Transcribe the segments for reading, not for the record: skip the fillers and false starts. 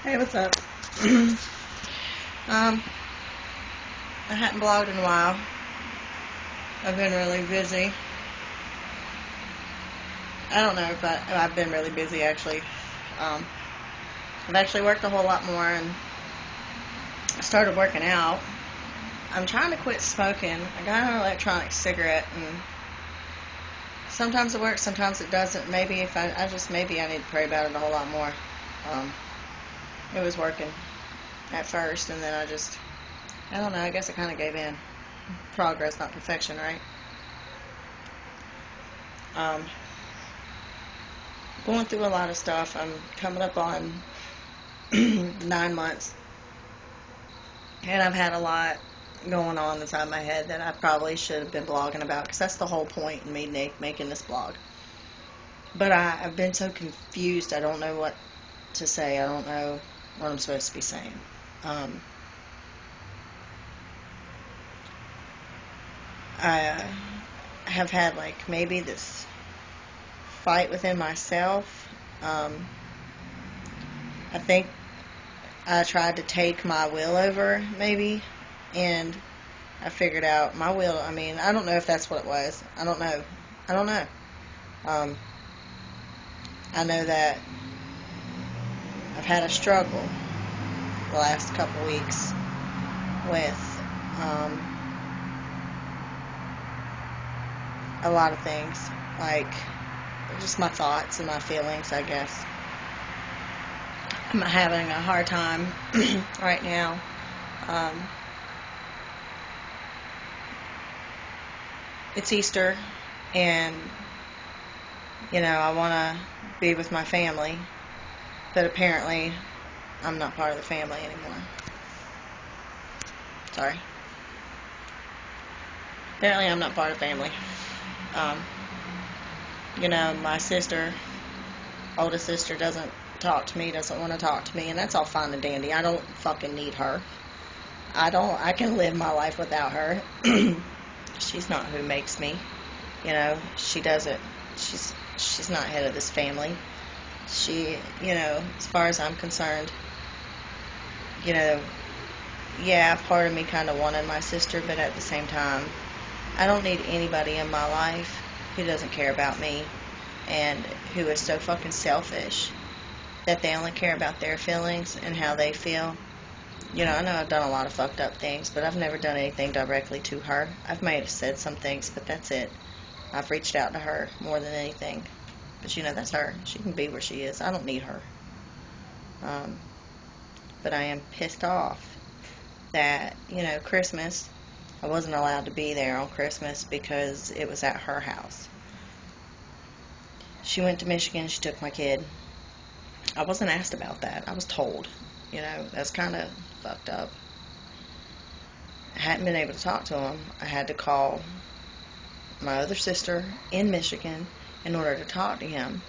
Hey, what's up? um, I hadn't blogged in a while. I've been really busy. I don't know, but I've been really busy actually. Um, I've actually worked a whole lot more and I started working out. I'm trying to quit smoking. I got an electronic cigarette and sometimes it works, sometimes it doesn't. Maybe if maybe I need to pray about it a whole lot more. Um, it was working at first and then I don't know, I guess I kind of gave in. Progress, not perfection, right? Um, Going through a lot of stuff. I'm coming up on 9 months, and I've had a lot going on inside my head that I probably should have been blogging about, because that's the whole point in me making this blog. But I've been so confused. I don't know what to say. I don't know what I'm supposed to be saying. I have had like maybe this fight within myself. I think I tried to take my will over, maybe, and I figured out my will. I mean, I don't know if that's what it was. I don't know. I don't know. Um, I know that I've had a struggle the last couple weeks with a lot of things, like just my thoughts and my feelings, I guess. I'm having a hard time right now. Um, it's Easter, and I want to be with my family, but apparently I'm not part of the family anymore. Sorry. Apparently I'm not part of the family. Um, my sister, oldest sister, doesn't talk to me, doesn't want to talk to me, and that's all fine and dandy. I don't fucking need her. I can live my life without her. She's not who makes me. She doesn't. She's not head of this family. She, as far as I'm concerned, you know, yeah, part of me kind of wanted my sister, but at the same time, I don't need anybody in my life who doesn't care about me and who is so fucking selfish that they only care about their feelings and how they feel. I know I've done a lot of fucked up things, but I've never done anything directly to her. I've may have said some things, but that's it. I've reached out to her more than anything. But that's her. She can be where she is. I don't need her. But I am pissed off that, Christmas, I wasn't allowed to be there on Christmas because it was at her house. She went to Michigan. She took my kid. I wasn't asked about that. I was told. That's kind of fucked up. I hadn't been able to talk to him. I had to call my other sister in Michigan in order to talk to him.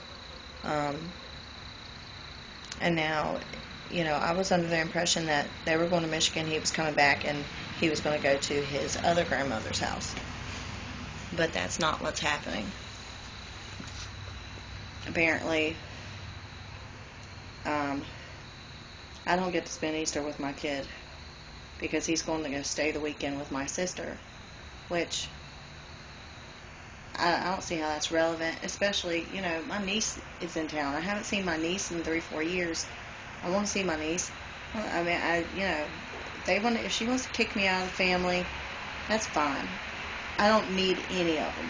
And now, I was under the impression that they were going to Michigan, he was coming back, and he was going to go to his other grandmother's house. But that's not what's happening. Apparently, I don't get to spend Easter with my kid because he's going to go stay the weekend with my sister, which I don't see how that's relevant, especially, my niece is in town. I haven't seen my niece in 3-4 years. I want to see my niece. I mean, if she wants to kick me out of the family, that's fine. I don't need any of them.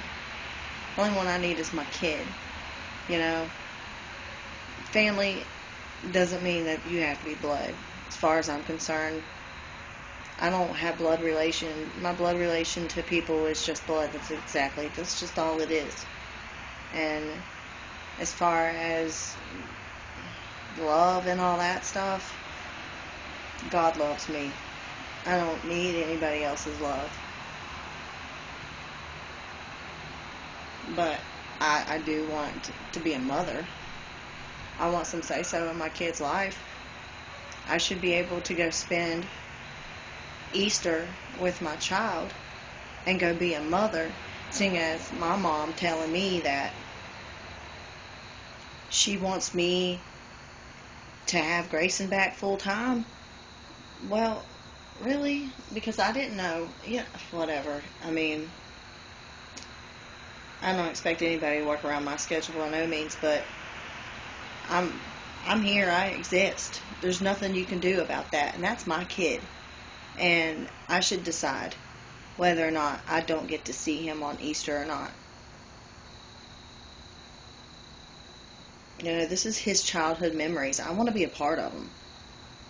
The only one I need is my kid. Family doesn't mean that you have to be blood. As far as I'm concerned, I don't have blood relation. My blood relation to people is just blood. That's just all it is. And as far as love and all that stuff, God loves me. I don't need anybody else's love. But I do want to be a mother. I want some say-so in my kid's life. I should be able to go spend Easter with my child and go be a mother, seeing as my mom telling me that she wants me to have Grayson back full time, well, really? Because I didn't know. Yeah, whatever. I mean, I don't expect anybody to work around my schedule by no means, but I'm I'm here. I exist. There's nothing you can do about that, and that's my kid. And I should decide whether or not I don't get to see him on Easter or not. You know, this is his childhood memories. I want to be a part of them.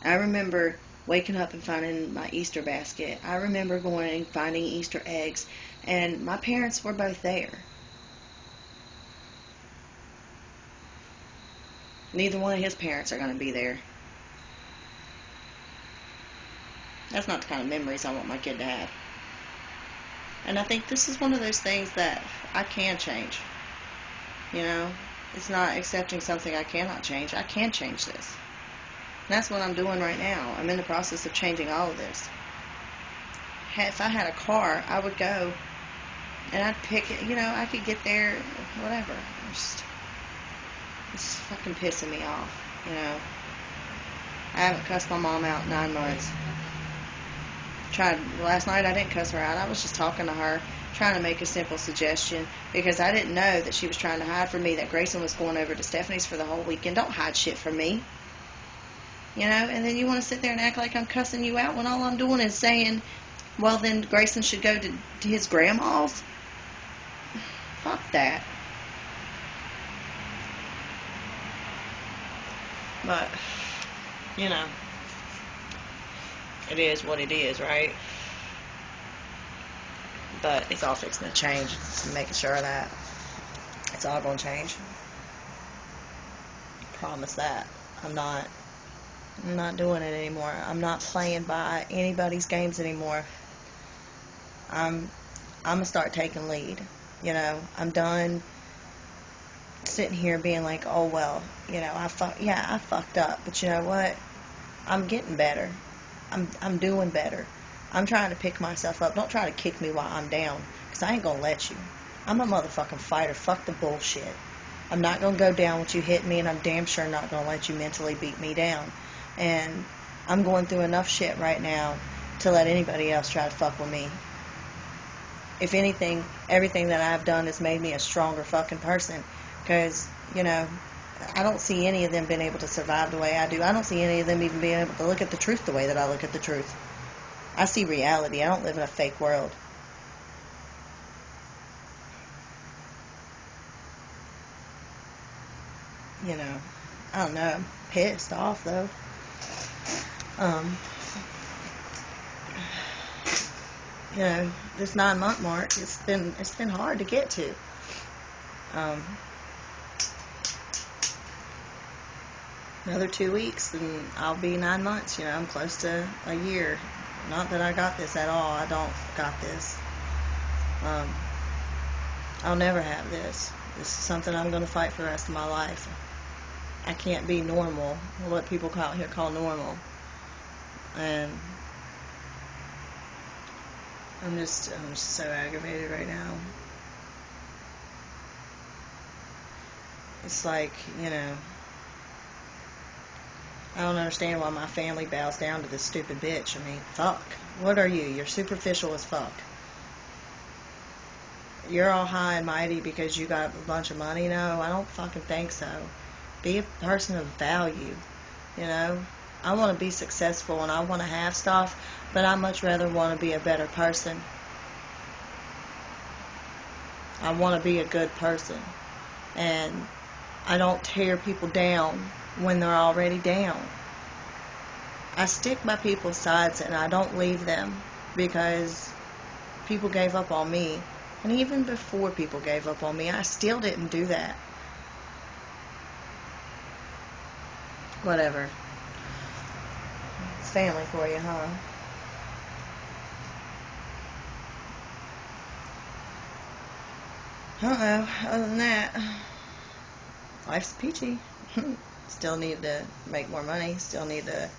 I remember waking up and finding my Easter basket. I remember going and finding Easter eggs, and my parents were both there. Neither one of his parents are going to be there. That's not the kind of memories I want my kid to have. And I think this is one of those things that I can change. You know, it's not accepting something I cannot change. I can change this. And that's what I'm doing right now. I'm in the process of changing all of this. If I had a car, I would go and I'd pick it. You know, I could get there, whatever. It's fucking pissing me off, you know. I haven't cussed my mom out in 9 months. Last night I didn't cuss her out. I was just talking to her, trying to make a simple suggestion, because I didn't know that she was trying to hide from me that Grayson was going over to Stephanie's for the whole weekend. Don't hide shit from me. You know, and then you want to sit there and act like I'm cussing you out when all I'm doing is saying, well, then Grayson should go to his grandma's? Fuck that. But, you know, it is what it is, right? But it's all fixing to change. I'm making sure of that. It's all going to change. Promise that. I'm not doing it anymore. I'm not playing by anybody's games anymore. I'm going to start taking lead. You know, I'm done sitting here being like, oh, well, you know, I fucked up. But you know what? I'm getting better. I'm doing better. I'm trying to pick myself up. Don't try to kick me while I'm down, because I ain't going to let you. I'm a motherfucking fighter. Fuck the bullshit. I'm not going to go down with you hitting me, and I'm damn sure not going to let you mentally beat me down. And I'm going through enough shit right now to let anybody else try to fuck with me. If anything, everything that I've done has made me a stronger fucking person, because, you know, I don't see any of them being able to survive the way I do. I don't see any of them even being able to look at the truth the way that I look at the truth. I see reality. I don't live in a fake world. You know, I don't know. I'm pissed off though. You know, this 9-month mark, it's been hard to get to. Another 2 weeks and I'll be 9 months. You know, I'm close to a year. Not that I got this at all. I don't got this. I'll never have this. This is something I'm going to fight for the rest of my life. I can't be normal, what people out here call normal. And I'm just so aggravated right now. It's like, you know, I don't understand why my family bows down to this stupid bitch. I mean, fuck. What are you? You're superficial as fuck. You're all high and mighty because you got a bunch of money? No, I don't fucking think so. Be a person of value, you know? I want to be successful and I want to have stuff, but I much rather want to be a better person. I want to be a good person. And I don't tear people down when they're already down. I stick by people's sides and I don't leave them because people gave up on me. And even before people gave up on me, I still didn't do that. Whatever. It's family for you, huh? I don't know. Other than that, life's peachy. Still need to make more money. Still need to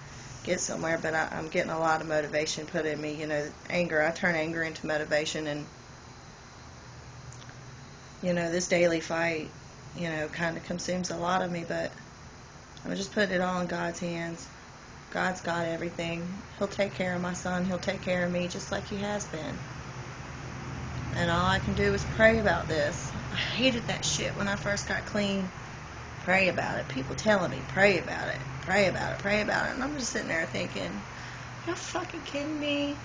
get somewhere. But I'm getting a lot of motivation put in me. You know, anger. I turn anger into motivation. And, you know, this daily fight, you know, kind of consumes a lot of me. But I'm just putting it all in God's hands. God's got everything. He'll take care of my son. He'll take care of me just like he has been. And all I can do is pray about this. I hated that shit when I first got clean. Pray about it. People telling me, pray about it. Pray about it. Pray about it. And I'm just sitting there thinking, you're fucking kidding me?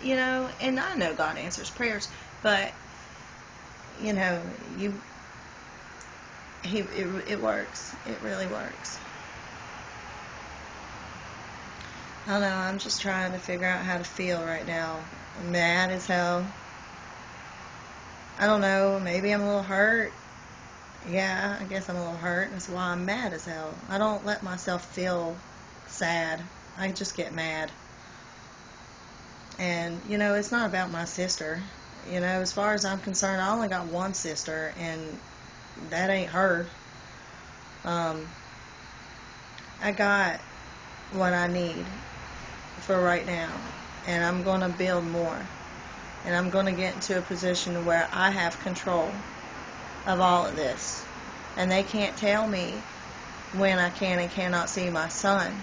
You know, and I know God answers prayers, but, you know, it works. It really works. I don't know, I'm just trying to figure out how to feel right now. I'm mad as hell. I don't know, maybe I'm a little hurt. Yeah, I guess I'm a little hurt. That's why I'm mad as hell. I don't let myself feel sad. I just get mad. And, you know, it's not about my sister. You know, as far as I'm concerned, I only got one sister, and that ain't her. I got what I need for right now, and I'm going to build more, and I'm going to get into a position where I have control of all of this, and they can't tell me when I can and cannot see my son.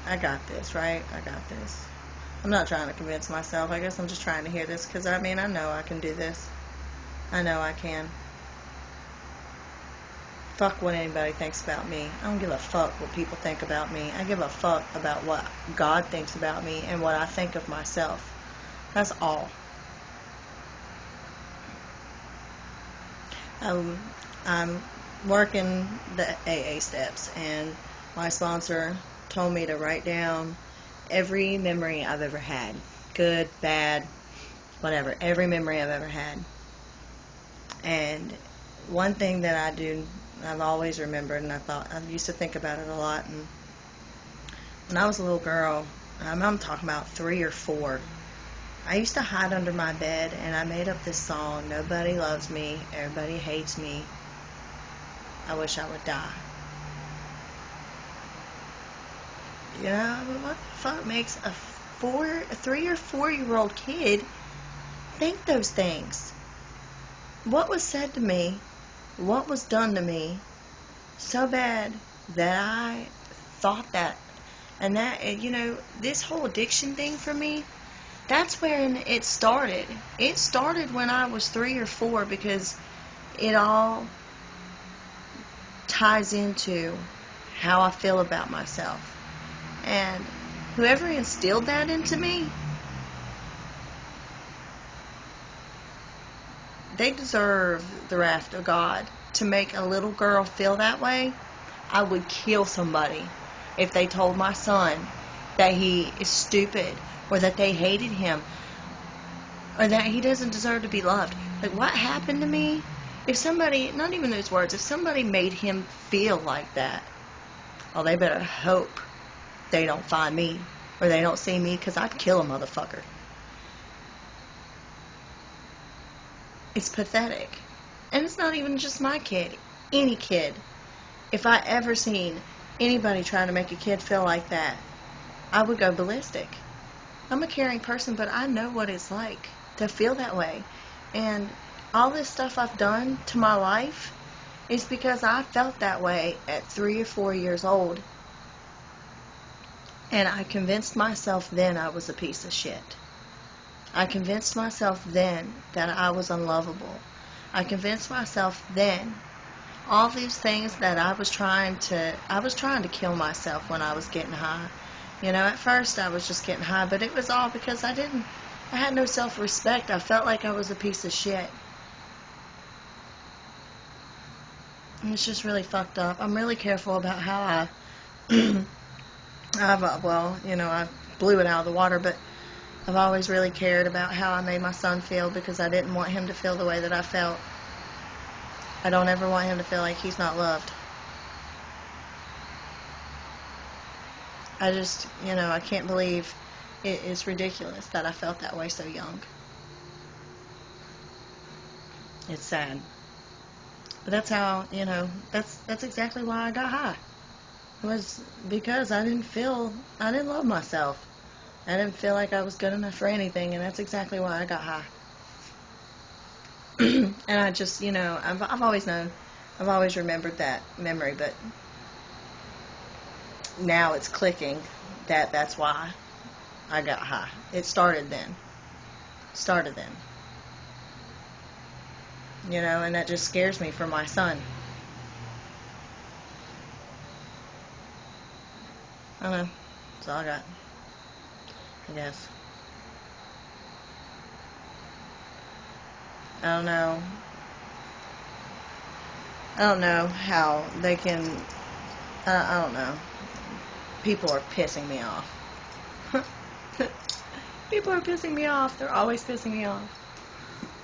I got this, right? I got this. I'm not trying to convince myself. I guess I'm just trying to hear this, because I mean, I know I can do this. I know I can. Fuck what anybody thinks about me. I don't give a fuck what people think about me. I give a fuck about what God thinks about me and what I think of myself. That's all. I'm working the AA steps, and my sponsor told me to write down every memory I've ever had. Good, bad, whatever. Every memory I've ever had. And one thing that I've always remembered, and I used to think about it a lot, and when I was a little girl, I'm talking about 3 or 4, I used to hide under my bed, and I made up this song, nobody loves me, everybody hates me, I wish I would die. You know, what the fuck makes a 3 or 4-year-old kid think those things? What was said to me, what was done to me so bad that I thought that? And that, you know, this whole addiction thing for me, that's when it started. It started when I was 3 or 4, because it all ties into how I feel about myself. And whoever instilled that into me, they deserve the wrath of God. To make a little girl feel that way, I would kill somebody if they told my son that he is stupid, or that they hated him, or that he doesn't deserve to be loved. Like, what happened to me? If somebody, not even those words, if somebody made him feel like that, oh, they better hope they don't find me, or they don't see me, because I'd kill a motherfucker. It's pathetic. And it's not even just my kid. Any kid. If I ever seen anybody trying to make a kid feel like that, I would go ballistic. I'm a caring person, but I know what it's like to feel that way. And all this stuff I've done to my life is because I felt that way at 3 or 4 years old. And I convinced myself then I was a piece of shit. I convinced myself then that I was unlovable. I convinced myself then all these things that I was trying to kill myself when I was getting high. You know, at first I was just getting high, but it was all because I had no self-respect. I felt like I was a piece of shit. And it's just really fucked up. I'm really careful about how I blew it out of the water, but I've always really cared about how I made my son feel, because I didn't want him to feel the way that I felt. I don't ever want him to feel like he's not loved. I just, I can't believe it is ridiculous that I felt that way so young. It's sad. But that's how, that's exactly why I got high. It was because I didn't love myself. I didn't feel like I was good enough for anything, and that's exactly why I got high. And I just, I've always known, I've always remembered that memory, but now it's clicking that that's why I got high. It started then. Started then. And that just scares me for my son. I don't know. That's all I got, I guess. I don't know. I don't know how they can. I don't know. People are pissing me off. People are pissing me off. They're always pissing me off.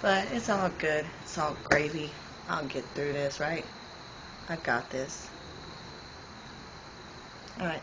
But it's all good. It's all gravy. I'll get through this, right? I got this. Alright.